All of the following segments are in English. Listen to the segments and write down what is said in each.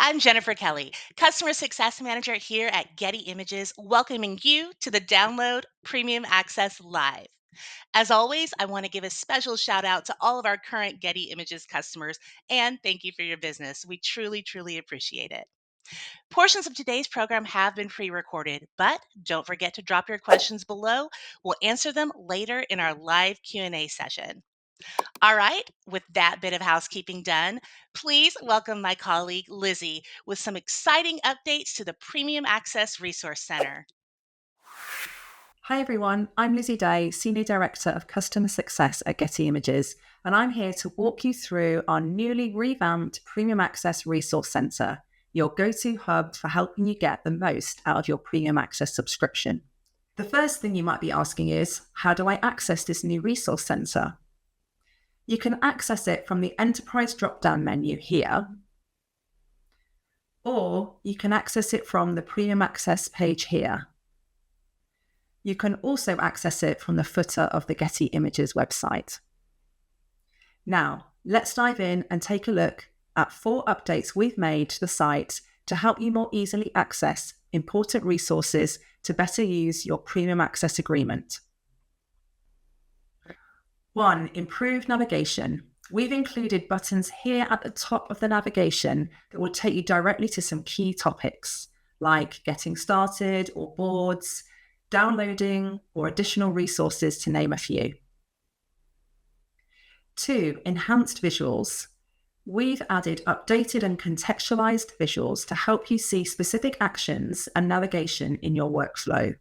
I'm Jennifer Kelly, Customer Success Manager here at Getty Images, welcoming you to the Download Premium Access Live. As always, I want to give a special shout out to all of our current Getty Images customers and thank you for your business. We truly, truly appreciate it. Portions of today's program have been pre recorded, but don't forget to drop your questions below. We'll answer them later in our live Q&A session. All right, with that bit of housekeeping done, please welcome my colleague Lizzie with some exciting updates to the Premium Access Resource Center. Hi everyone, I'm Lizzie Day, Senior Director of Customer Success at Getty Images, and I'm here to walk you through our newly revamped Premium Access Resource Center, your go-to hub for helping you get the most out of your Premium Access subscription. The first thing you might be asking is, how do I access this new resource center? You can access it from the Enterprise drop-down menu here, or you can access it from the Premium Access page here. You can also access it from the footer of the Getty Images website. Now, let's dive in and take a look at 4 updates we've made to the site to help you more easily access important resources to better use your Premium Access agreement. 1. Improved navigation. We've included buttons here at the top of the navigation that will take you directly to some key topics, like getting started or boards, downloading, or additional resources, to name a few. 2. Enhanced visuals. We've added updated and contextualized visuals to help you see specific actions and navigation in your workflow.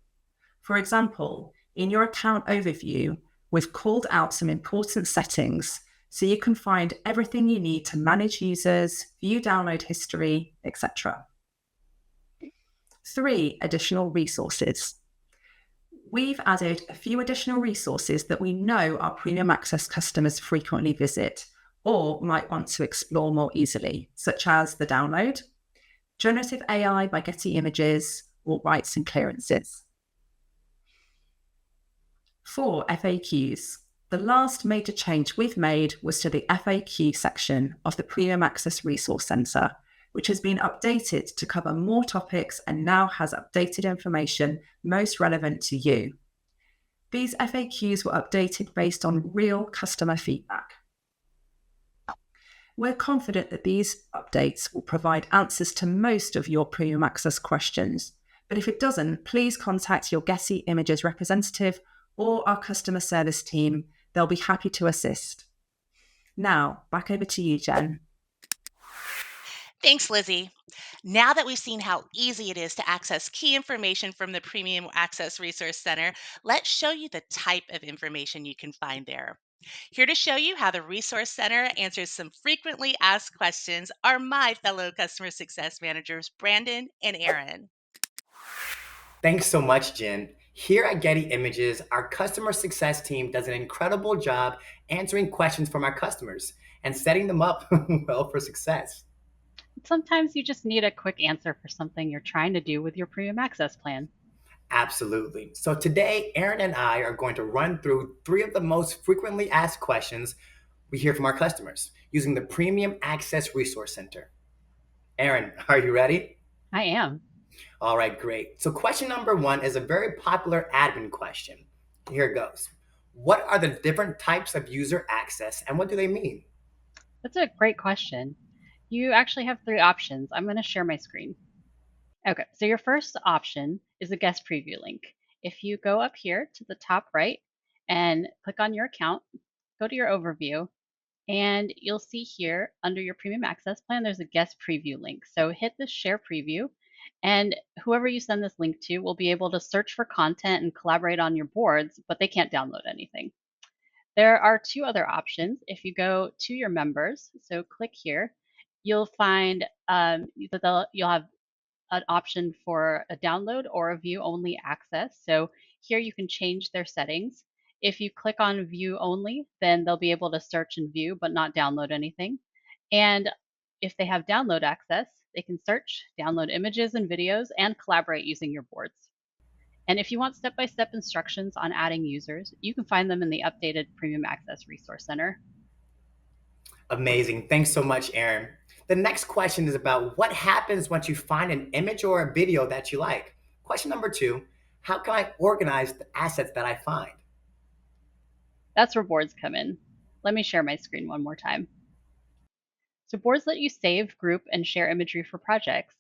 For example, in your account overview, we've called out some important settings so you can find everything you need to manage users, view download history, etc. 3. Additional resources. We've added a few additional resources that we know our Premium Access customers frequently visit or might want to explore more easily, such as the download, Generative AI by Getty Images, or rights and clearances. 4. FAQs. The last major change we've made was to the FAQ section of the Premium Access Resource Center, which has been updated to cover more topics and now has updated information most relevant to you. These FAQs were updated based on real customer feedback. We're confident that these updates will provide answers to most of your Premium Access questions, but if it doesn't, please contact your Getty Images representative or our customer service team. They'll be happy to assist. Now, back over to you, Jen. Thanks, Lizzie. Now that we've seen how easy it is to access key information from the Premium Access Resource Center, let's show you the type of information you can find there. Here to show you how the Resource Center answers some frequently asked questions are my fellow customer success managers, Brandon and Aaron. Thanks so much, Jen. Here at Getty Images, our customer success team does an incredible job answering questions from our customers and setting them up well for success. Sometimes you just need a quick answer for something you're trying to do with your Premium Access plan. Absolutely. So today, Aaron and I are going to run through 3 of the most frequently asked questions we hear from our customers using the Premium Access Resource Center. Aaron, are you ready? I am. All right, great. So question number 1 is a very popular admin question. Here it goes. What are the different types of user access and what do they mean? That's a great question. You actually have 3 options. I'm going to share my screen. Okay, so your first option is the guest preview link. If you go up here to the top right and click on your account, go to your overview, and you'll see here under your Premium Access plan, there's a guest preview link. So hit the share preview, and whoever you send this link to will be able to search for content and collaborate on your boards, but they can't download anything. There are 2 other options. If you go to your members, so click here, you'll find that you'll have an option for a download or a view only access. So here you can change their settings. If you click on view only, then they'll be able to search and view but not download anything. And if they have download access, they can search, download images and videos, and collaborate using your boards. And if you want step-by-step instructions on adding users, you can find them in the updated Premium Access Resource Center. Amazing. Thanks so much, Aaron. The next question is about what happens once you find an image or a video that you like. Question number two, how can I organize the assets that I find? That's where boards come in. Let me share my screen one more time. So boards let you save, group, and share imagery for projects.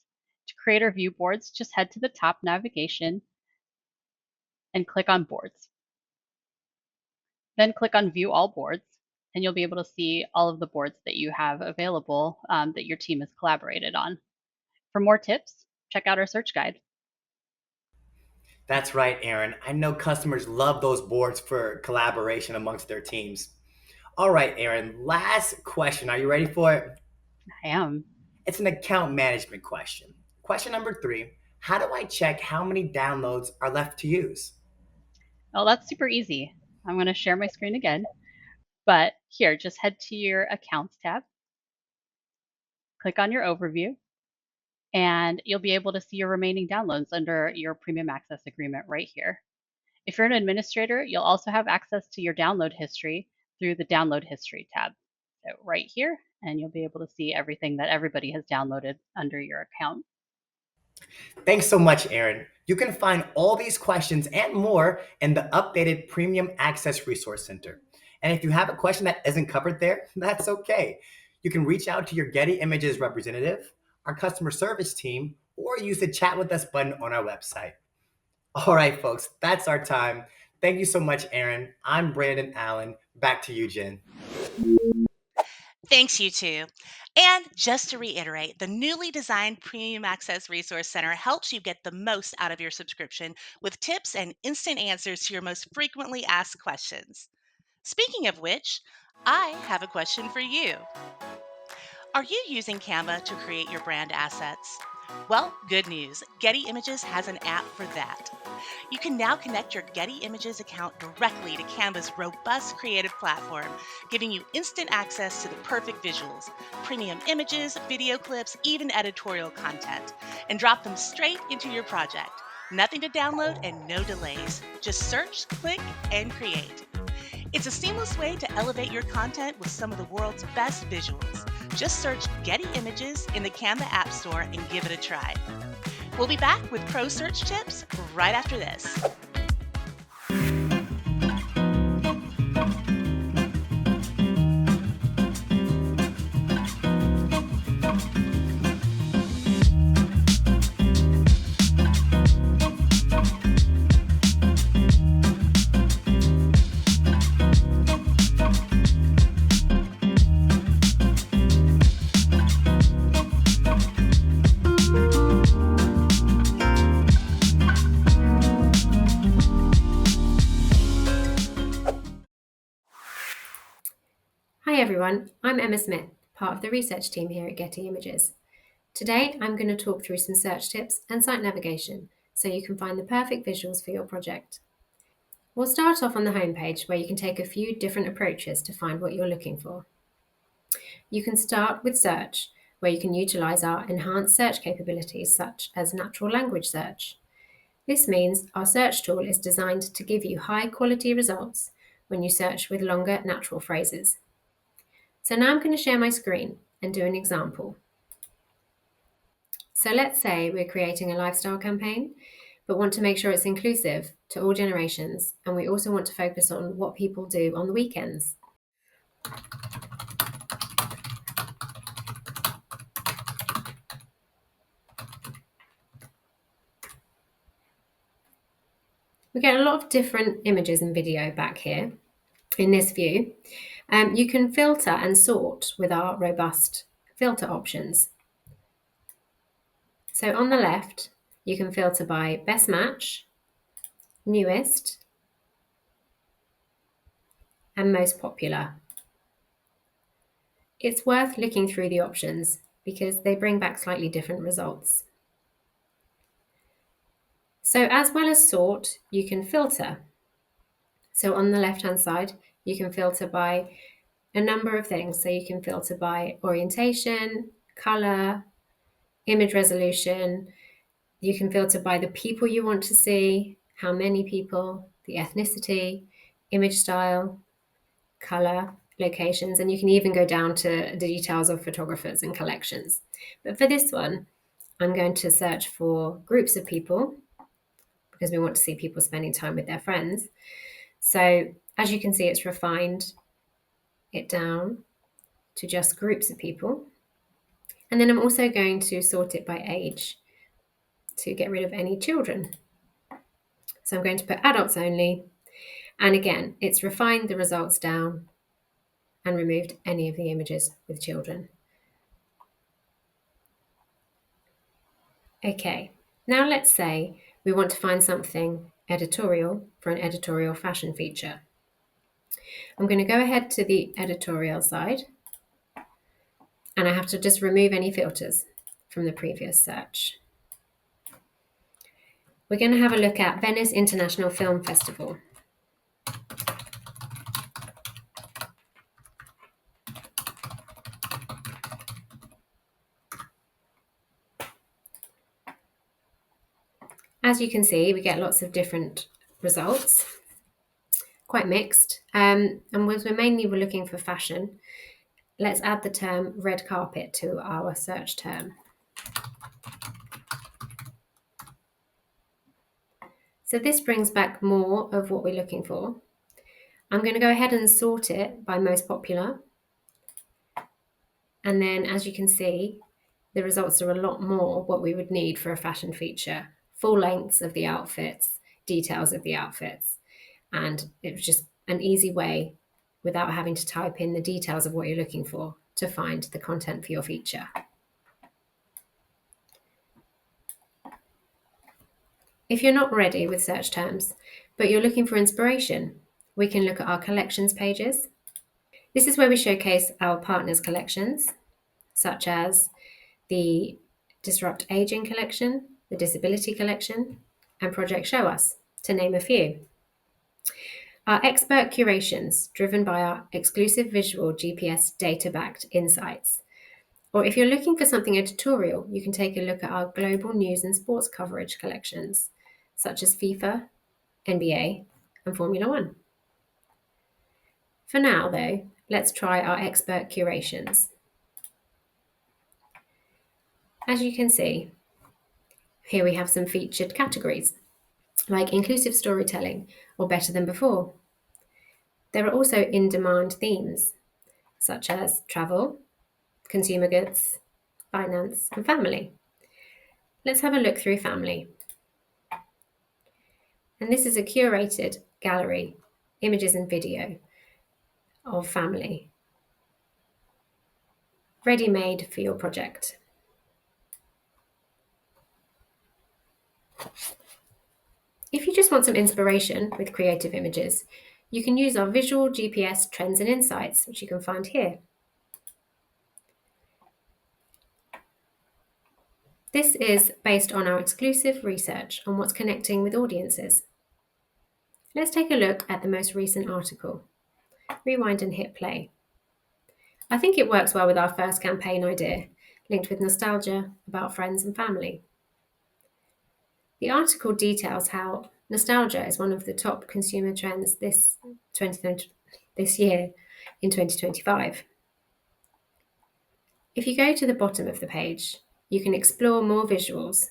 To create or view boards, just head to the top navigation and click on Boards. Then click on View All Boards, and you'll be able to see all of the boards that you have available that your team has collaborated on. For more tips, check out our search guide. That's right, Aaron. I know customers love those boards for collaboration amongst their teams. All right, Aaron, last question. Are you ready for it? I am. It's an account management question. Question number three, how do I check how many downloads are left to use? Oh, that's super easy. I'm going to share my screen again. But here, just head to your Accounts tab, click on your Overview, and you'll be able to see your remaining downloads under your Premium Access Agreement right here. If you're an administrator, you'll also have access to your download history through the Download History tab. So right here, and you'll be able to see everything that everybody has downloaded under your account. Thanks so much, Aaron. You can find all these questions and more in the updated Premium Access Resource Center. And if you have a question that isn't covered there, that's okay. You can reach out to your Getty Images representative, our customer service team, or use the chat with us button on our website. All right, folks, that's our time. Thank you so much, Aaron. I'm Brandon Allen. Back to you, Jen. Thanks, you two. And just to reiterate, the newly designed Premium Access Resource Center helps you get the most out of your subscription with tips and instant answers to your most frequently asked questions. Speaking of which, I have a question for you. Are you using Canva to create your brand assets? Well, good news. Getty Images has an app for that. You can now connect your Getty Images account directly to Canva's robust creative platform, giving you instant access to the perfect visuals, premium images, video clips, even editorial content, and drop them straight into your project. Nothing to download and no delays. Just search, click, and create. It's a seamless way to elevate your content with some of the world's best visuals. Just search Getty Images in the Canva App Store and give it a try. We'll be back with pro search tips right after this. Hi everyone, I'm Emma Smith, part of the research team here at Getty Images. Today I'm going to talk through some search tips and site navigation so you can find the perfect visuals for your project. We'll start off on the homepage where you can take a few different approaches to find what you're looking for. You can start with search, where you can utilize our enhanced search capabilities such as natural language search. This means our search tool is designed to give you high quality results when you search with longer natural phrases. So now I'm going to share my screen and do an example. So let's say we're creating a lifestyle campaign, but want to make sure it's inclusive to all generations, and we also want to focus on what people do on the weekends. We get a lot of different images and video back here in this view. You can filter and sort with our robust filter options. So on the left, you can filter by best match, newest, and most popular. It's worth looking through the options because they bring back slightly different results. So as well as sort, you can filter. So on the left-hand side, you can filter by a number of things. So you can filter by orientation, color, image resolution. You can filter by the people you want to see, how many people, the ethnicity, image style, color, locations, and you can even go down to the details of photographers and collections. But for this one, I'm going to search for groups of people because we want to see people spending time with their friends. So as you can see, it's refined it down to just groups of people. And then I'm also going to sort it by age to get rid of any children. So I'm going to put adults only. And again, it's refined the results down and removed any of the images with children. Okay, now let's say we want to find something editorial for an editorial fashion feature. I'm going to go ahead to the editorial side, and I have to just remove any filters from the previous search. We're going to have a look at Venice International Film Festival. As you can see, we get lots of different results, quite mixed. And as we're mainly looking for fashion, let's add the term red carpet to our search term. So this brings back more of what we're looking for. I'm going to go ahead and sort it by most popular. And then as you can see, the results are a lot more what we would need for a fashion feature. Full lengths of the outfits, details of the outfits. And it was just an easy way, without having to type in the details of what you're looking for, to find the content for your feature. If you're not ready with search terms, but you're looking for inspiration, we can look at our collections pages. This is where we showcase our partners' collections, such as the Disrupt Aging collection, the Disability collection, and Project Show Us, to name a few. Our expert curations, driven by our exclusive visual GPS data-backed insights. Or if you're looking for something editorial, you can take a look at our global news and sports coverage collections, such as FIFA, NBA, and Formula One. For now, though, let's try our expert curations. As you can see, here we have some featured categories, like inclusive storytelling or better than before. There are also in-demand themes, such as travel, consumer goods, finance, and family. Let's have a look through family. And this is a curated gallery, images and video of family, ready-made for your project. If you just want some inspiration with creative images, you can use our visual GPS trends and insights, which you can find here. This is based on our exclusive research on what's connecting with audiences. Let's take a look at the most recent article. Rewind and hit play. I think it works well with our first campaign idea, linked with nostalgia about friends and family. The article details how nostalgia is one of the top consumer trends this year in 2025. If you go to the bottom of the page, you can explore more visuals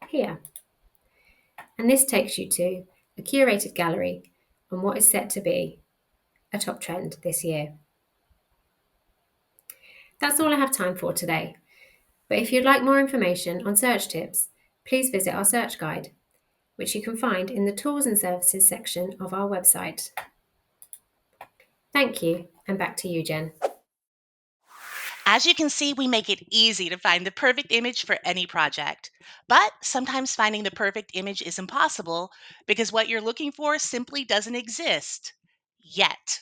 here. And this takes you to a curated gallery on what is set to be a top trend this year. That's all I have time for today. But if you'd like more information on search tips, please visit our search guide, which you can find in the Tools and Services section of our website. Thank you, and back to you, Jen. As you can see, we make it easy to find the perfect image for any project. But sometimes finding the perfect image is impossible because what you're looking for simply doesn't exist yet.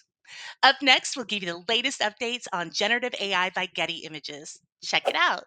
Up next, we'll give you the latest updates on generative AI by Getty Images. Check it out.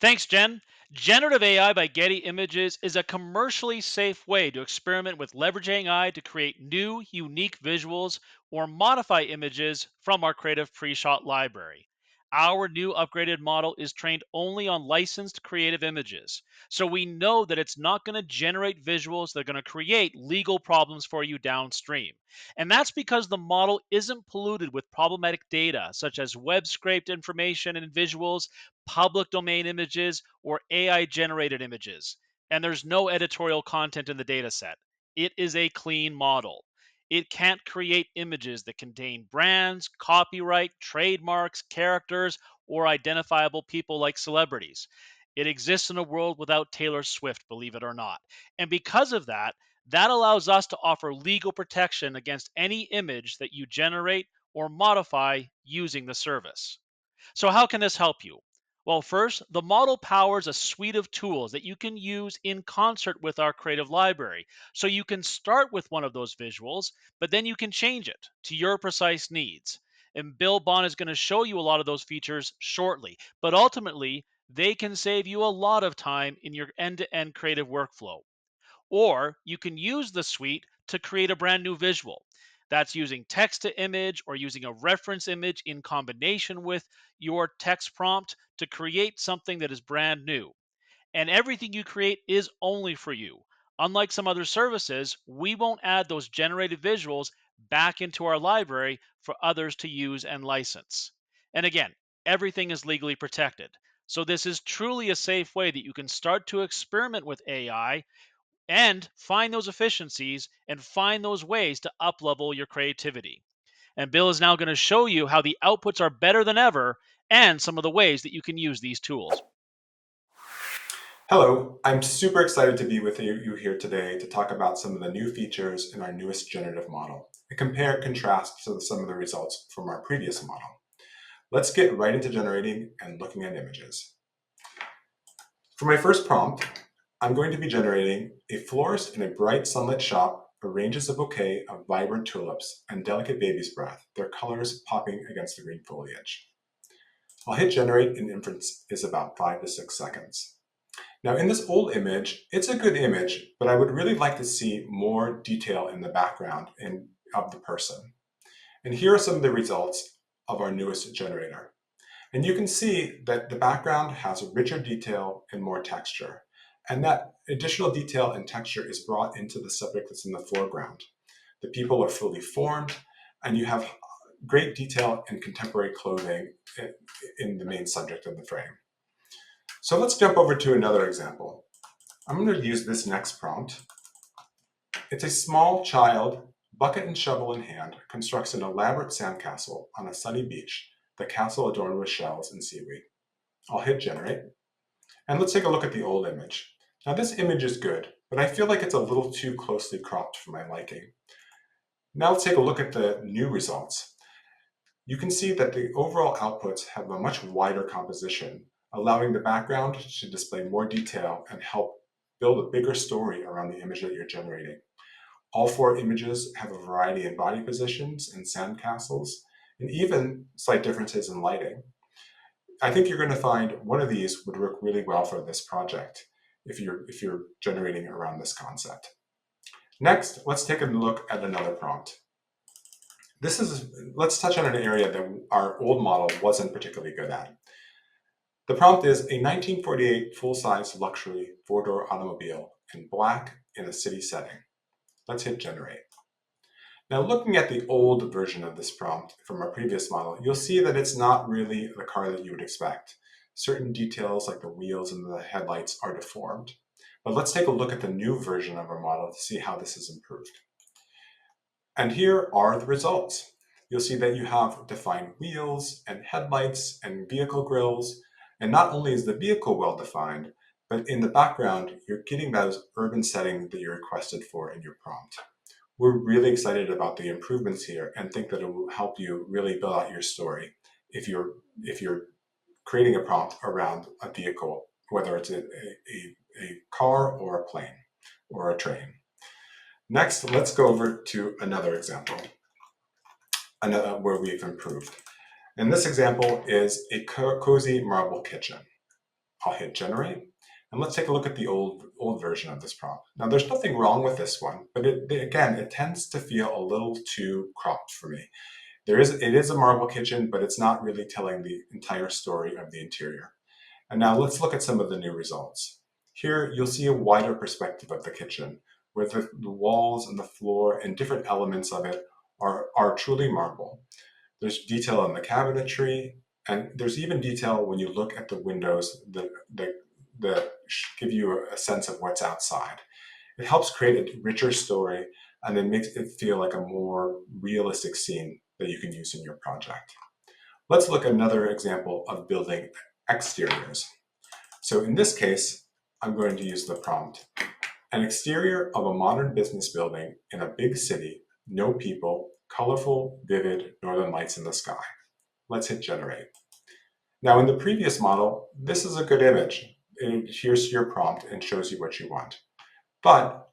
Thanks, Jen. Generative AI by Getty Images is a commercially safe way to experiment with leveraging AI to create new, unique visuals or modify images from our creative pre shot library. our new upgraded model is trained only on licensed creative images. So we know that it's not going to generate visuals that are going to create legal problems for you downstream. And that's because the model isn't polluted with problematic data, such as web scraped information and visuals, public domain images, or AI generated images. And there's no editorial content in the data set. It is a clean model. It can't create images that contain brands, copyright, trademarks, characters, or identifiable people like celebrities. It exists in a world without Taylor Swift, believe it or not. And because of that, that allows us to offer legal protection against any image that you generate or modify using the service. So, how can this help you? Well, first, the model powers a suite of tools that you can use in concert with our creative library. So, you can start with one of those visuals, but then you can change it to your precise needs. And Bill Bond is going to show you a lot of those features shortly. But ultimately, they can save you a lot of time in your end to end creative workflow. Or you can use the suite to create a brand new visual. That's using text to image or using a reference image in combination with your text prompt to create something that is brand new. And everything you create is only for you. Unlike some other services, we won't add those generated visuals back into our library for others to use and license. And again, everything is legally protected. So this is truly a safe way that you can start to experiment with AI and find those efficiencies and find those ways to uplevel your creativity. And Bill is now going to show you how the outputs are better than ever and some of the ways that you can use these tools. Hello, I'm super excited to be with you here today to talk about some of the new features in our newest generative model and compare and contrast to some of the results from our previous model. Let's get right into generating and looking at images. For my first prompt, I'm going to be generating a florist in a bright sunlit shop arranges a bouquet of vibrant tulips and delicate baby's breath, their colors popping against the green foliage. I'll hit generate and inference is about 5 to 6 seconds. Now in this old image, it's a good image, but I would really like to see more detail in the background of the person. And here are some of the results of our newest generator. And you can see that the background has a richer detail and more texture. And that additional detail and texture is brought into the subject that's in the foreground. The people are fully formed, and you have great detail and contemporary clothing in the main subject of the frame. So let's jump over to another example. I'm going to use this next prompt. It's a small child, bucket and shovel in hand, constructs an elaborate sandcastle on a sunny beach, the castle adorned with shells and seaweed. I'll hit generate. And let's take a look at the old image. Now this image is good, but I feel like it's a little too closely cropped for my liking. Now let's take a look at the new results. You can see that the overall outputs have a much wider composition, allowing the background to display more detail and help build a bigger story around the image that you're generating. All 4 images have a variety in body positions and sandcastles, and even slight differences in lighting. I think you're going to find one of these would work really well for this project if you're generating around this concept. Next, let's take a look at another prompt. Let's touch on an area that our old model wasn't particularly good at. The prompt is a 1948 full-size luxury 4-door automobile in black in a city setting. Let's hit generate. Now looking at the old version of this prompt from our previous model, you'll see that it's not really the car that you would expect. Certain details like the wheels and the headlights are deformed. But let's take a look at the new version of our model to see how this is improved. And here are the results. You'll see that you have defined wheels and headlights and vehicle grills. And not only is the vehicle well defined, but in the background, you're getting that urban setting that you requested for in your prompt. We're really excited about the improvements here and think that it will help you really build out your story if you're creating a prompt around a vehicle, whether it's a car or a plane or a train. Next, let's go over to another example where we've improved. And this example is a cozy marble kitchen. I'll hit generate. And let's take a look at the old version of this prompt. Now, there's nothing wrong with this one, but again, it tends to feel a little too cropped for me. It is a marble kitchen, but it's not really telling the entire story of the interior. And now let's look at some of the new results. Here you'll see a wider perspective of the kitchen, where the walls and the floor and different elements of it are truly marble. There's detail in the cabinetry, and there's even detail when you look at the windows that give you a sense of what's outside. It helps create a richer story and then makes it feel like a more realistic scene that you can use in your project. Let's look at another example of building exteriors. So in this case, I'm going to use the prompt. An exterior of a modern business building in a big city, no people, colorful, vivid northern lights in the sky. Let's hit generate. Now in the previous model, this is a good image. It adheres to your prompt and shows you what you want. But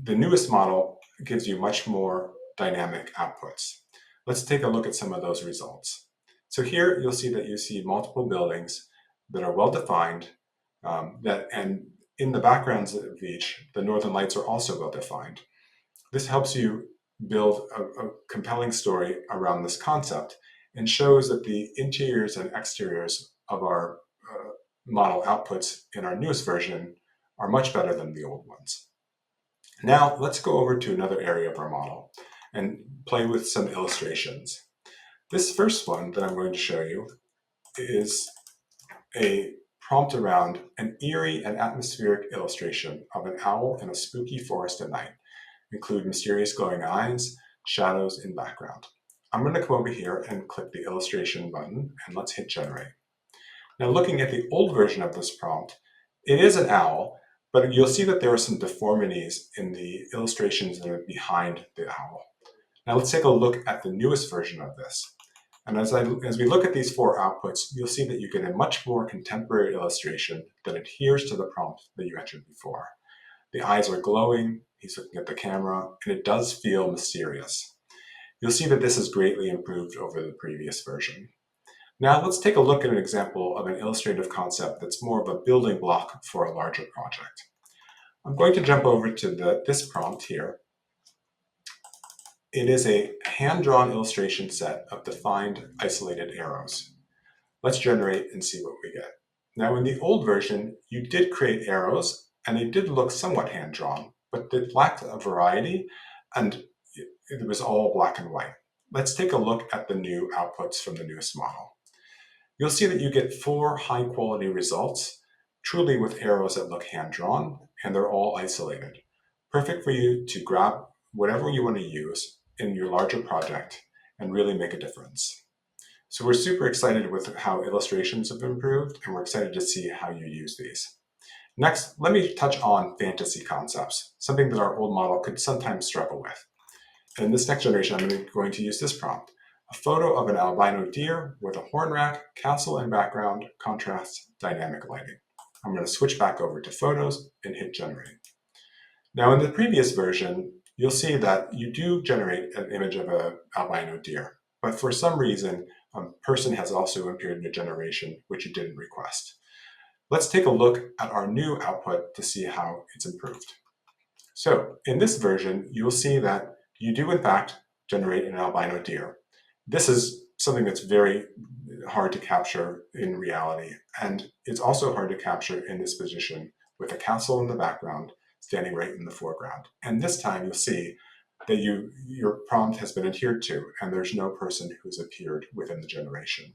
the newest model gives you much more dynamic outputs. Let's take a look at some of those results. So here you'll see that you see multiple buildings that are well defined, and in the backgrounds of each, the northern lights are also well defined. This helps you build a compelling story around this concept and shows that the interiors and exteriors of our model outputs in our newest version are much better than the old ones. Now let's go over to another area of our model and play with some illustrations. This first one that I'm going to show you is a prompt around an eerie and atmospheric illustration of an owl in a spooky forest at night. Include mysterious glowing eyes, shadows in background. I'm going to come over here and click the illustration button and let's hit generate. Now looking at the old version of this prompt, it is an owl, but you'll see that there are some deformities in the illustrations that are behind the owl. Now let's take a look at the newest version of this. And as we look at these four outputs, you'll see that you get a much more contemporary illustration that adheres to the prompt that you entered before. The eyes are glowing, he's looking at the camera, and it does feel mysterious. You'll see that this is greatly improved over the previous version. Now let's take a look at an example of an illustrative concept that's more of a building block for a larger project. I'm going to jump over to this prompt here. It is a hand-drawn illustration set of defined isolated arrows. Let's generate and see what we get. Now in the old version, you did create arrows and they did look somewhat hand-drawn, but they lacked a variety and it was all black and white. Let's take a look at the new outputs from the newest model. You'll see that you get 4 high-quality results, truly with arrows that look hand-drawn, and they're all isolated. Perfect for you to grab whatever you want to use in your larger project and really make a difference. So we're super excited with how illustrations have improved, and we're excited to see how you use these. Next, let me touch on fantasy concepts, something that our old model could sometimes struggle with. In this next generation, I'm going to use this prompt. A photo of an albino deer with a horn rack, castle and background, contrasts, dynamic lighting. I'm going to switch back over to photos and hit generate. Now in the previous version, you'll see that you do generate an image of an albino deer, but for some reason, a person has also appeared in your generation, which you didn't request. Let's take a look at our new output to see how it's improved. So in this version, you'll see that you do in fact generate an albino deer. This is something that's very hard to capture in reality, and it's also hard to capture in this position with a castle in the background standing right in the foreground. And this time you'll see that your prompt has been adhered to and there's no person who's appeared within the generation.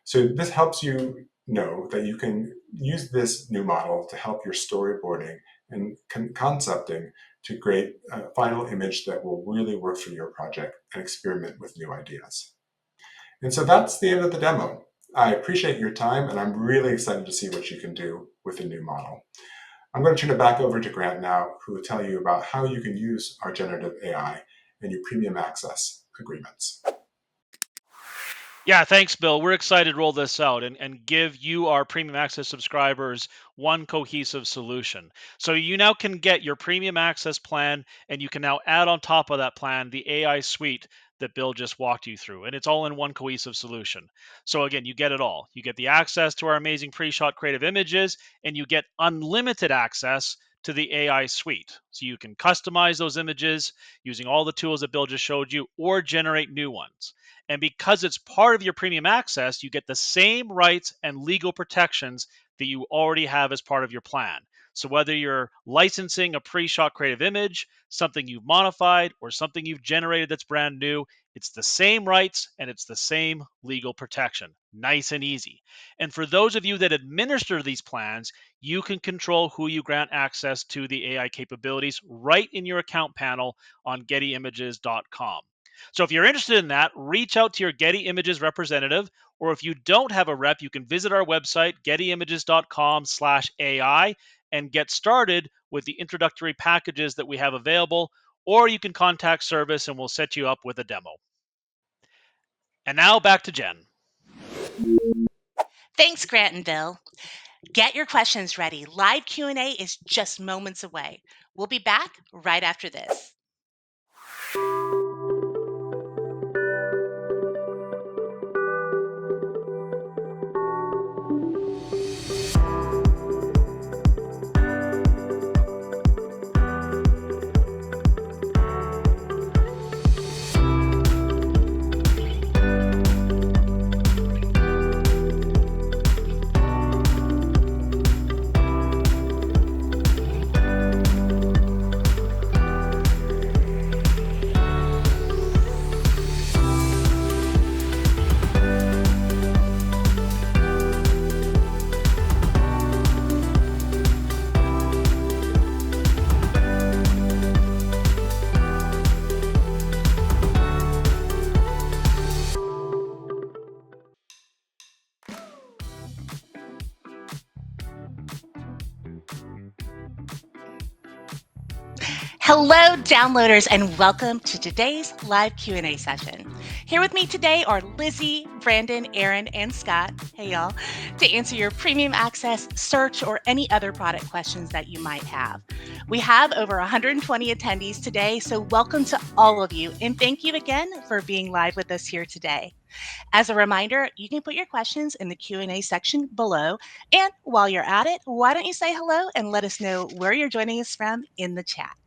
So this helps you know that you can use this new model to help your storyboarding and concepting to create a final image that will really work for your project and experiment with new ideas. And so that's the end of the demo. I appreciate your time and I'm really excited to see what you can do with the new model. I'm going to turn it back over to Grant now, who will tell you about how you can use our generative AI in your premium access agreements. Yeah, thanks, Bill. We're excited to roll this out and give you, our premium access subscribers, one cohesive solution. So you now can get your premium access plan, and you can now add on top of that plan the AI suite that Bill just walked you through. And it's all in one cohesive solution. So again, you get it all. You get the access to our amazing pre shot creative images, and you get unlimited access to the AI suite. So you can customize those images using all the tools that Bill just showed you or generate new ones. And because it's part of your premium access, you get the same rights and legal protections that you already have as part of your plan. So whether you're licensing a pre-shot creative image, something you've modified, or something you've generated that's brand new, it's the same rights and it's the same legal protection. Nice and easy. And for those of you that administer these plans, you can control who you grant access to the AI capabilities right in your account panel on gettyimages.com. So if you're interested in that, reach out to your Getty Images representative, or if you don't have a rep, you can visit our website, gettyimages.com/AI, and get started with the introductory packages that we have available, or you can contact service and we'll set you up with a demo. And now back to Jen. Thanks, Grant and Bill. Get your questions ready. Live Q&A is just moments away. We'll be back right after this. Hello, downloaders, and welcome to today's live Q&A session. Here with me today are Lizzie, Brandon, Aaron, and Scott, hey y'all, to answer your premium access, search, or any other product questions that you might have. We have over 120 attendees today, so welcome to all of you, and thank you again for being live with us here today. As a reminder, you can put your questions in the Q&A section below, and while you're at it, why don't you say hello and let us know where you're joining us from in the chat.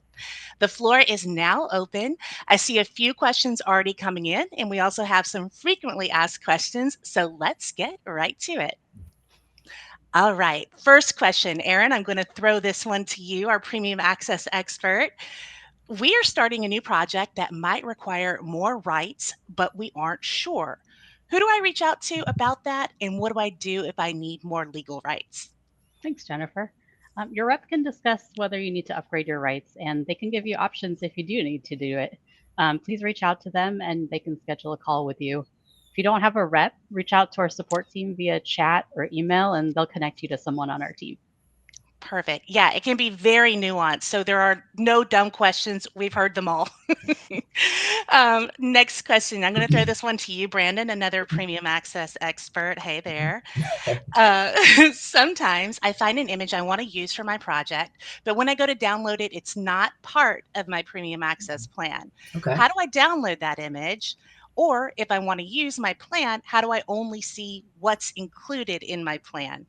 The floor is now open. I see a few questions already coming in, and we also have some frequently asked questions, so let's get right to it. All right, first question, Aaron, I'm going to throw this one to you, our premium access expert. We are starting a new project that might require more rights, but we aren't sure. Who do I reach out to about that, and what do I do if I need more legal rights? Thanks, Jennifer. Your rep can discuss whether you need to upgrade your rights, and they can give you options if you do need to do it. Please reach out to them and they can schedule a call with you. If you don't have a rep, reach out to our support team via chat or email, and they'll connect you to someone on our team. Perfect. Yeah, it can be very nuanced. So there are no dumb questions. We've heard them all. Next question. I'm going to throw this one to you, Brandon, another premium access expert. Hey there. Sometimes I find an image I want to use for my project, but when I go to download it, it's not part of my premium access plan. Okay. How do I download that image? Or if I want to use my plan, how do I only see what's included in my plan?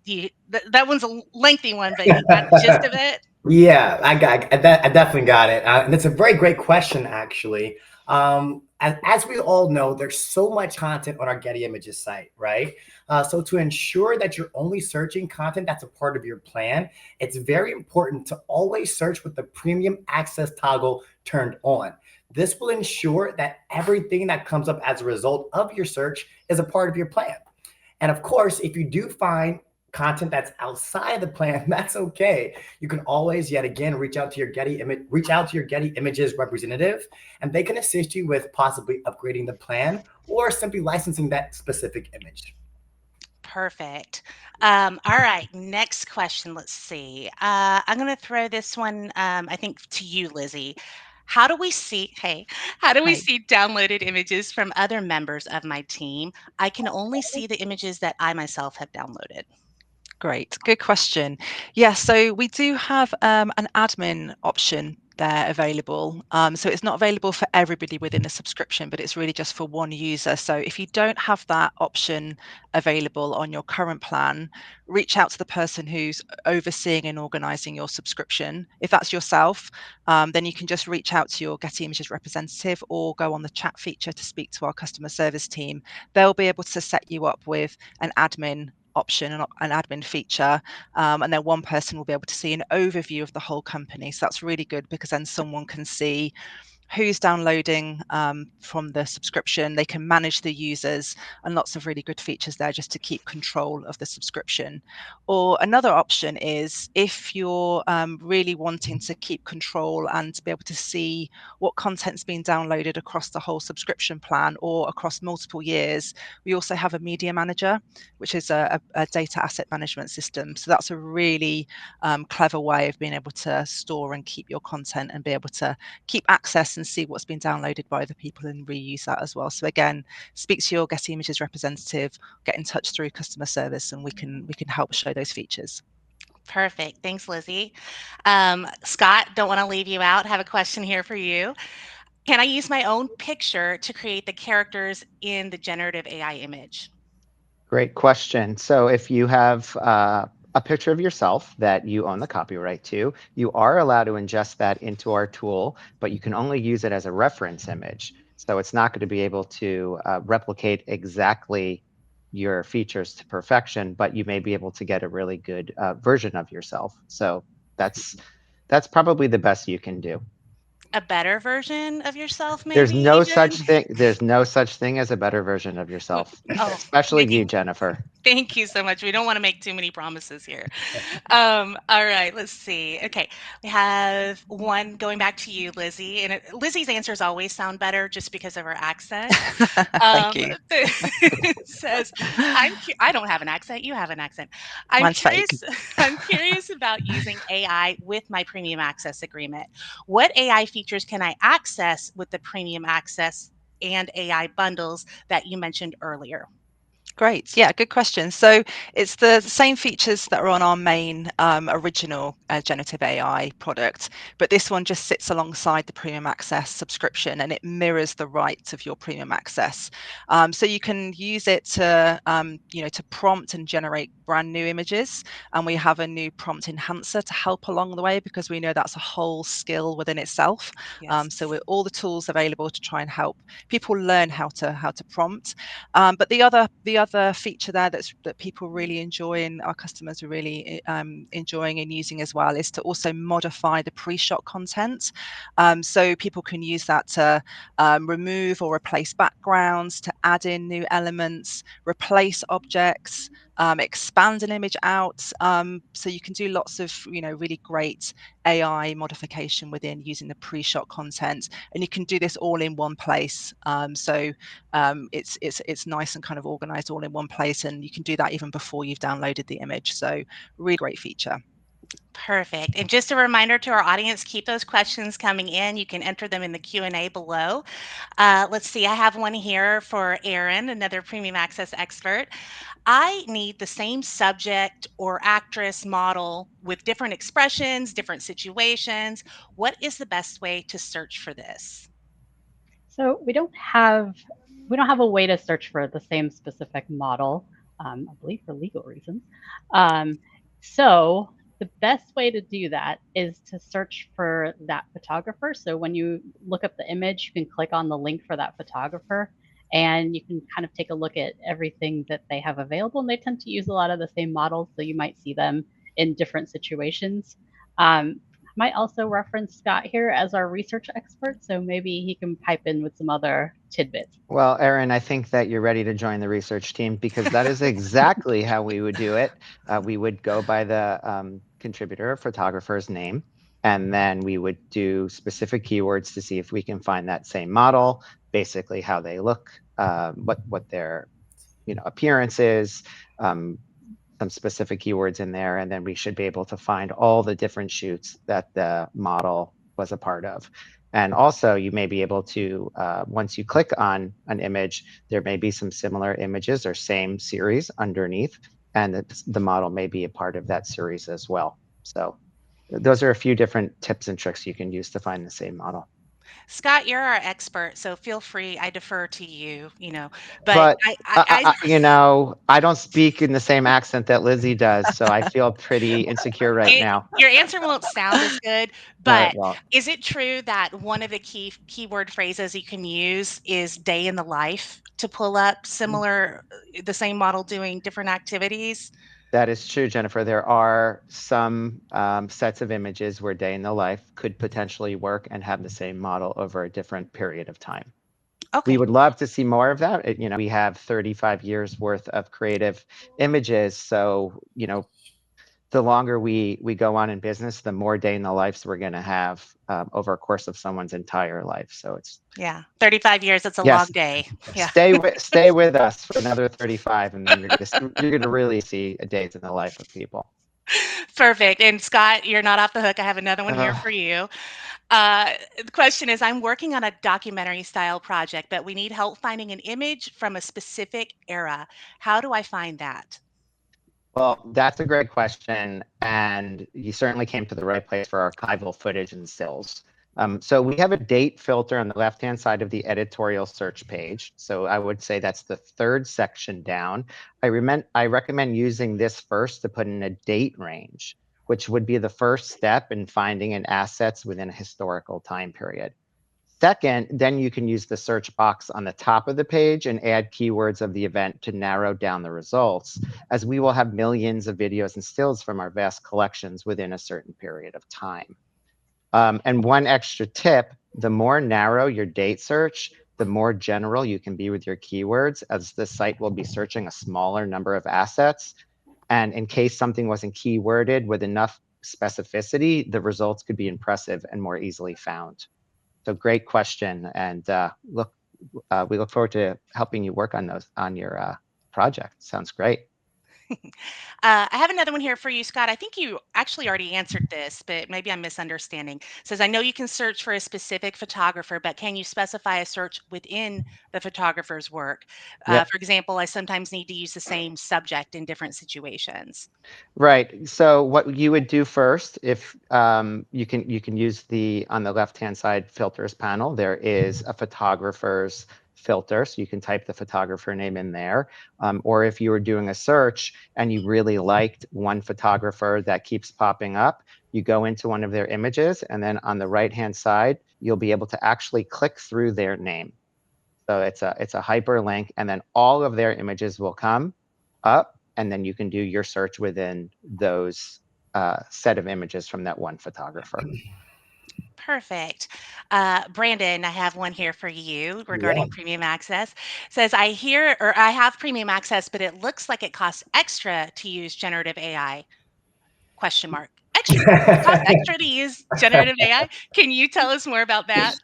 That one's a lengthy one, but you got the gist of it? Yeah, I definitely got it. And it's a very great question, actually. As we all know, there's so much content on our Getty Images site, right? So to ensure that you're only searching content that's a part of your plan, it's very important to always search with the premium access toggle turned on. This will ensure that everything that comes up as a result of your search is a part of your plan. And of course, if you do find content that's outside the plan, that's okay. You can always, yet again, reach out to your Getty Images representative, and they can assist you with possibly upgrading the plan or simply licensing that specific image. Perfect. All right, next question. Let's see. I'm going to throw this one, I think, to you, Lizzie. How do we see Hi. downloaded images from other members of my team? I can only see the images that I myself have downloaded. Great. Good question. Yeah, so we do have an admin option there available. So it's not available for everybody within the subscription, but it's really just for one user. So if you don't have that option available on your current plan, reach out to the person who's overseeing and organizing your subscription. If that's yourself, then you can just reach out to your Getty Images representative or go on the chat feature to speak to our customer service team. They'll be able to set you up with an admin option, an admin feature, and then one person will be able to see an overview of the whole company. So that's really good because then someone can see who's downloading from the subscription. They can manage the users and lots of really good features there just to keep control of the subscription. Or another option is if you're really wanting to keep control and to be able to see what content's been downloaded across the whole subscription plan or across multiple years, we also have a media manager, which is a data asset management system. So that's a really clever way of being able to store and keep your content and be able to keep access and see what's been downloaded by other people and reuse that as well. So again, speak to your Getty Images representative, get in touch through customer service, and we can help show those features. Perfect. Thanks, Lizzie. Scott, don't want to leave you out. Have a question here for you. Can I use my own picture to create the characters in the generative AI image? Great question. So if you have a picture of yourself that you own the copyright to, you are allowed to ingest that into our tool, but you can only use it as a reference image. So it's not going to be able to replicate exactly your features to perfection, but you may be able to get a really good version of yourself. So that's probably the best you can do. A better version of yourself, There's maybe no even? such thing. There's no such thing as a better version of yourself, Oh, especially you, maybe. Jennifer. Thank you so much. We don't want to make too many promises here. All right, let's see. Okay, we have one going back to you, Lizzie. And Lizzie's answers always sound better just because of her accent. Thank you. It says, I don't have an accent. You have an accent. I'm Mine's fake. curious. I'm curious about using AI with my premium access agreement. What AI features can I access with the premium access and AI bundles that you mentioned earlier? Great. Yeah, good question. So it's the same features that are on our main original generative AI product, but this one just sits alongside the premium access subscription and it mirrors the rights of your premium access. So you can use it to, to prompt and generate brand new images. And we have a new prompt enhancer to help along the way because we know that's a whole skill within itself. Yes. So with all the tools available to try and help people learn how to prompt. But the other feature there that people really enjoy and our customers are really enjoying and using as well is to also modify the pre-shot content. So people can use that to remove or replace backgrounds, to add in new elements, replace objects, expand an image out. So you can do lots of really great AI modification within using the pre-shot content, and you can do this all in one place. It's nice and kind of organized all in one place, and you can do that even before you've downloaded the image. So really great feature. Perfect. And just a reminder to our audience, keep those questions coming in. You can enter them in the Q&A below. Let's see, I have one here for Erin, another premium access expert. I need the same subject or actress model with different expressions, different situations. What is the best way to search for this? So we don't have a way to search for the same specific model, I believe for legal reasons. So the best way to do that is to search for that photographer. So when you look up the image, you can click on the link for that photographer and you can kind of take a look at everything that they have available. And they tend to use a lot of the same models, so you might see them in different situations. Might also reference Scott here as our research expert, so maybe he can pipe in with some other tidbits. Well, Erin, I think that you're ready to join the research team because that is exactly how we would do it. We would go by the contributor photographer's name, and then we would do specific keywords to see if we can find that same model, basically how they look, what their appearance is, some specific keywords in there, and then we should be able to find all the different shoots that the model was a part of. And also you may be able to, once you click on an image, there may be some similar images or same series underneath. and the model may be a part of that series as well. So those are a few different tips and tricks you can use to find the same model. Scott, you're our expert, so feel free. I defer to you, but But I don't speak in the same accent that Lizzie does, so I feel pretty insecure right now. your answer won't sound as good, No, it but won't. is it true that one of the keyword phrases you can use is day in the life to pull up similar, the same model doing different activities? That is true, Jennifer. There are some sets of images where day in the life could potentially work and have the same model over a different period of time. We Okay. would love to see more of that. We have 35 years worth of creative images. So, the longer we go on in business, the more day in the lives we're going to have over a course of someone's entire life. So it's, Yeah. 35 years, it's a long yes, day. Yeah. stay with us for another 35, and then you're gonna really see a days in the life of people. Perfect. And Scott, you're not off the hook. I have another one here Uh, for you. The question is, I'm working on a documentary style project, but we need help finding an image from a specific era. How do I find that? Well, that's a great question, and you certainly came to the right place for archival footage and stills. So we have a date filter on the left-hand side of the editorial search page. So I would say that's the third section down. I recommend using this first to put in a date range, which would be the first step in finding an assets within a historical time period. Second, then you can use the search box on the top of the page and add keywords of the event to narrow down the results, as we will have millions of videos and stills from our vast collections within a certain period of time. And one extra tip, the more narrow your date search, the more general you can be with your keywords, as the site will be searching a smaller number of assets. And in case something wasn't keyworded with enough specificity, the results could be impressive and more easily found. So great question, and we look forward to helping you work on your project. Sounds great. I have another one here for you, Scott. I think you actually already answered this, but maybe I'm misunderstanding. It says, I know you can search for a specific photographer, but can you specify a search within the photographer's work? Yep. For example, I sometimes need to use the same subject in different situations. Right. So what you would do first, if you can use the on the left-hand side filters panel, there is a photographer's filter, so you can type the photographer name in there. Or if you were doing a search and you really liked one photographer that keeps popping up, you go into one of their images, and then on the right-hand side, you'll be able to actually click through their name. So it's a hyperlink, and then all of their images will come up, and then you can do your search within those set of images from that one photographer. Perfect. Brandon, I have one here for you Yeah. regarding premium access. Says, I hear or I have premium access, but it looks like it costs extra to use generative AI. Question mark. Extra. Does it cost extra to use generative AI? Can you tell us more about that?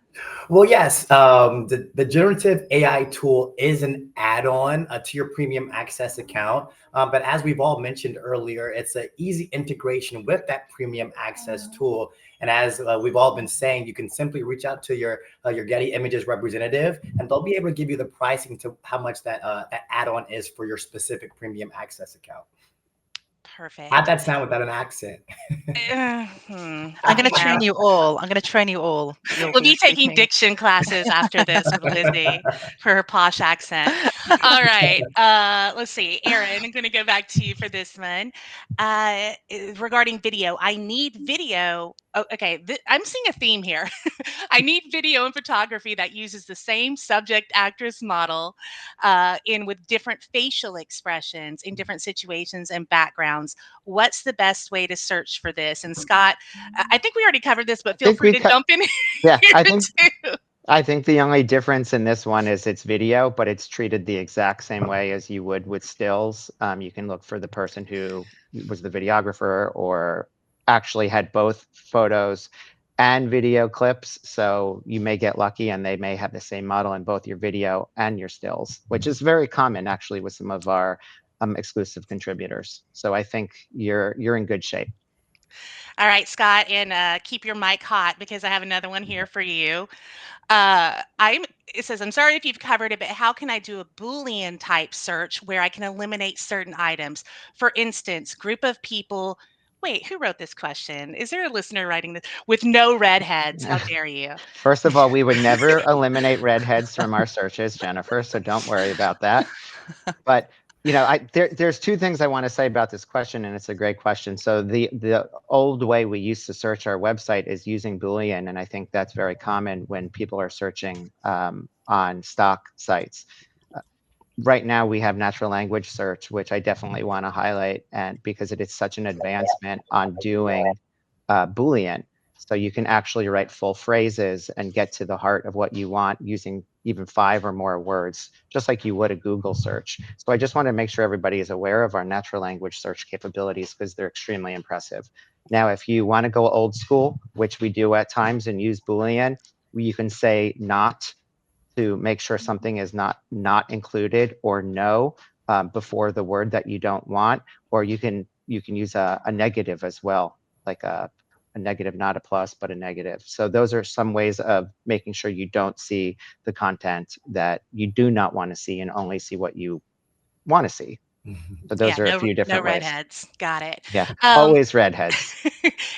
Well, yes, the generative AI tool is an add-on to your premium access account. But as we've all mentioned earlier, it's an easy integration with that premium access tool. And as we've all been saying, you can simply reach out to your Getty Images representative, and they'll be able to give you the pricing to how much that add-on is for your specific premium access account. How'd Perfect. that sound without an accent? I'm going to Yeah. train you all. I'm going to train you all. You'll We'll be be taking speaking. diction classes after this with Lizzie for her posh accent. All right. Let's see. Aaron, I'm going to go back to you for this one. Regarding video, I need video. Oh, okay. I'm seeing a theme here. I need video and photography that uses the same subject actress model in with different facial expressions in different situations and backgrounds. What's the best way to search for this? And Scott, I think we already covered this, I but feel think free we to cut. jump in Yeah, here I think too. I think the only difference in this one is it's video, but it's treated the exact same way as you would with stills. You can look for the person who was the videographer or actually had both photos and video clips. So you may get lucky and they may have the same model in both your video and your stills, which is very common actually with some of our exclusive contributors. So I think you're in good shape. All right, Scott, and keep your mic hot because I have another one here for you. It says, I'm sorry if you've covered it, but how can I do a Boolean type search where I can eliminate certain items? For instance, group of people. Wait, who wrote this question? Is there a listener writing this? With no redheads. How dare you? First of all, we would never eliminate redheads from our searches, Jennifer, so don't worry about that. But there's two things I want to say about this question, and it's a great question. So the old way we used to search our website is using Boolean, and I think that's very common when people are searching on stock sites. Right now we have natural language search, which I definitely want to highlight, and because it is such an advancement on doing Boolean. So you can actually write full phrases and get to the heart of what you want using even 5 or more words, just like you would a Google search. So I just want to make sure everybody is aware of our natural language search capabilities because they're extremely impressive. Now, if you want to go old school, which we do at times and use Boolean, you can say not to make sure something is not included, or no before the word that you don't want, or you can use a negative as well, like a negative, not a plus, but a negative. So those are some ways of making sure you don't see the content that you do not want to see and only see what you want to see. So those Yeah, are a no, few no different ways. redheads. Got it. Yeah, Um, always redheads.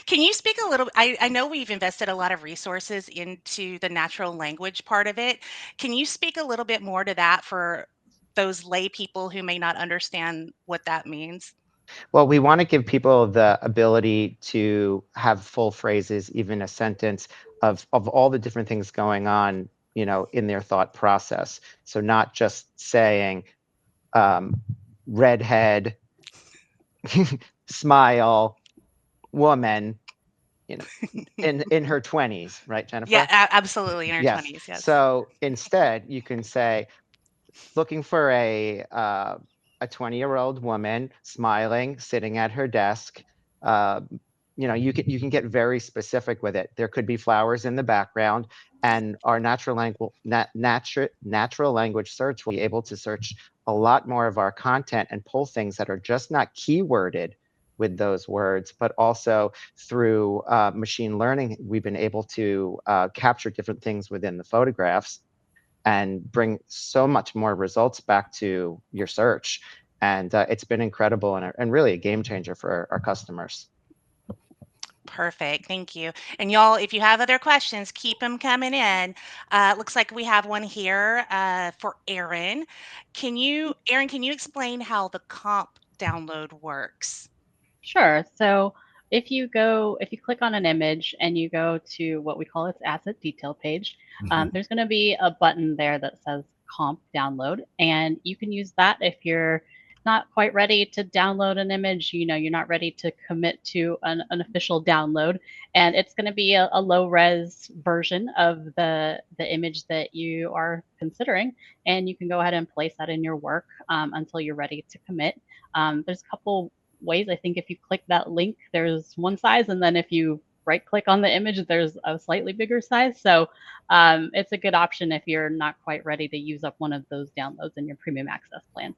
can you speak a little? I know we've invested a lot of resources into the natural language part of it. Can you speak a little bit more to that for those lay people who may not understand what that means? Well, we want to give people the ability to have full phrases, even a sentence of all the different things going on, in their thought process. So not just saying redhead, smile, woman, in her 20s, right, Yeah, Jennifer? absolutely. In her Yes. 20s, yes. So instead, you can say, looking for a 20-year-old woman smiling, sitting at her desk. Um, you can get very specific with it. There could be flowers in the background, and our natural language search will be able to search a lot more of our content and pull things that are just not keyworded with those words, but also through machine learning, we've been able to capture different things within the photographs and bring so much more results back to your search. And it's been incredible and really a game changer for our customers. Perfect. Thank you. And y'all, if you have other questions, keep them coming in. Looks like we have one here for Aaron. Aaron, can you explain how the comp download works? Sure. So if you click on an image and you go to what we call its asset detail page, there's going to be a button there that says comp download, and you can use that if you're not quite ready to download an image. You're not ready to commit to an official download, and it's going to be a low res version of the image that you are considering, and you can go ahead and place that in your work until you're ready to commit. There's a couple ways. I think if you click that link, there's one size, and then if you right click on the image, there's a slightly bigger size. So it's a good option if you're not quite ready to use up one of those downloads in your premium access plan.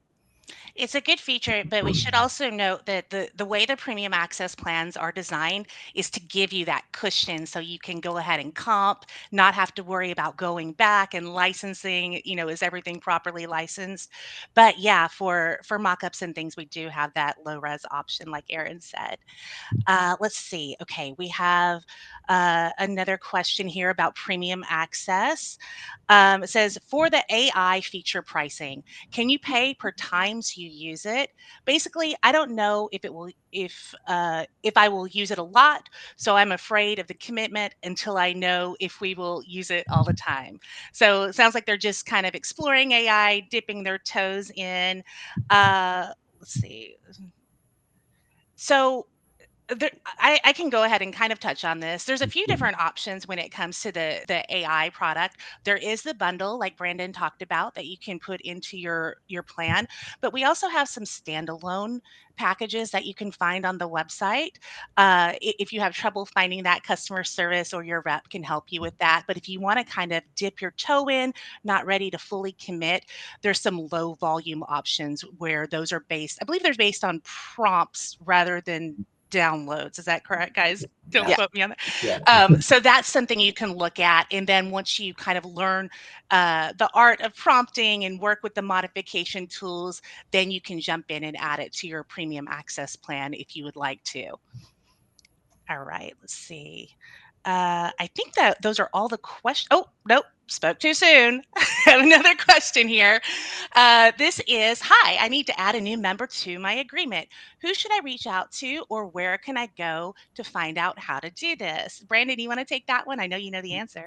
It's a good feature, but we should also note that the way the premium access plans are designed is to give you that cushion so you can go ahead and comp, not have to worry about going back and licensing, is everything properly licensed? But yeah, for mock-ups and things, we do have that low res option, like Aaron said. Let's see. Okay, we have another question here about premium access. It says, for the AI feature pricing, can you pay per times you use it? Basically, I don't know if I will use it a lot, so I'm afraid of the commitment until I know if we will use it all the time. So it sounds like they're just kind of exploring AI, dipping their toes in. Let's see. So I can go ahead and kind of touch on this. There's a few different options when it comes to the AI product. There is the bundle, like Brandon talked about, that you can put into your plan. But we also have some standalone packages that you can find on the website. If you have trouble finding that, customer service or your rep can help you with that. But if you want to kind of dip your toe in, not ready to fully commit, there's some low volume options where those are based. I believe they're based on prompts rather than downloads. Is that correct, guys? Don't Yeah. quote me on that. Yeah. So that's something you can look at. And then once you kind of learn the art of prompting and work with the modification tools, then you can jump in and add it to your premium access plan if you would like to. All right, let's see. I think that those are all the questions. Oh, nope, spoke too soon. I have another question here. This is, hi, I need to add a new member to my agreement. Who should I reach out to, or where can I go to find out how to do this? Brandon, you want to take that one? I know you know the answer.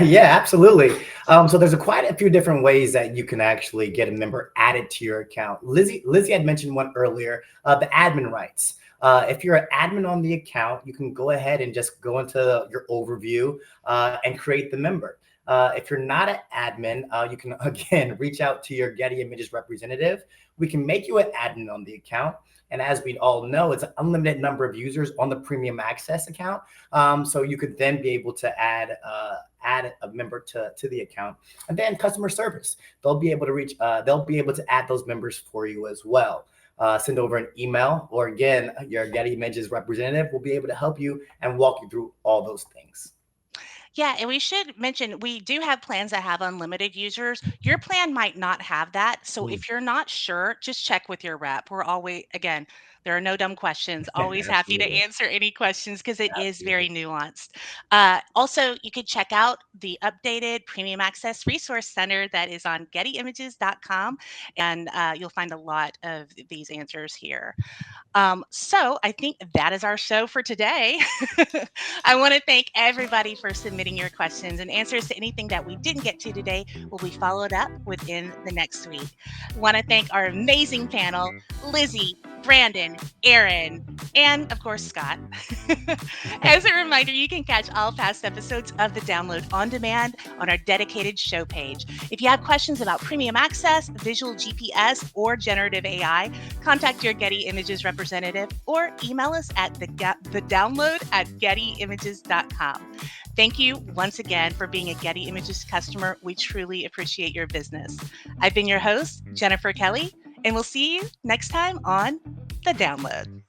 Yeah, absolutely. So there's quite a few different ways that you can actually get a member added to your account. Lizzie had mentioned one earlier, the admin rights. If you're an admin on the account, you can go ahead and just go into your overview and create the member. If you're not an admin, you can, again, reach out to your Getty Images representative. We can make you an admin on the account. And as we all know, it's an unlimited number of users on the premium access account. So you could then be able to add a member to the account. And then customer service, they'll be able to add those members for you as well. Send over an email, or again, your Getty Images representative will be able to help you and walk you through all those things. Yeah, and we should mention we do have plans that have unlimited users. Your plan might not have that. So Mm, if you're not sure, just check with your rep. We're always, again, there are no dumb questions. Always happy to Absolutely. answer any questions because it is very Absolutely. nuanced. Also, you could check out the updated Premium Access Resource Center that is on gettyimages.com, and you'll find a lot of these answers here. So I think that is our show for today. I want to thank everybody for submitting your questions, and answers to anything that we didn't get to today will be followed up within the next week. I want to thank our amazing panel, Lizzie, Brandon, Aaron, and of course, Scott. As a reminder, you can catch all past episodes of The Download on demand on our dedicated show page. If you have questions about premium access, visual GPS, or generative AI, contact your Getty Images representative or email us at thedownload@gettyimages.com. Thank you once again for being a Getty Images customer. We truly appreciate your business. I've been your host, Jennifer Kelly, and we'll see you next time on The Download.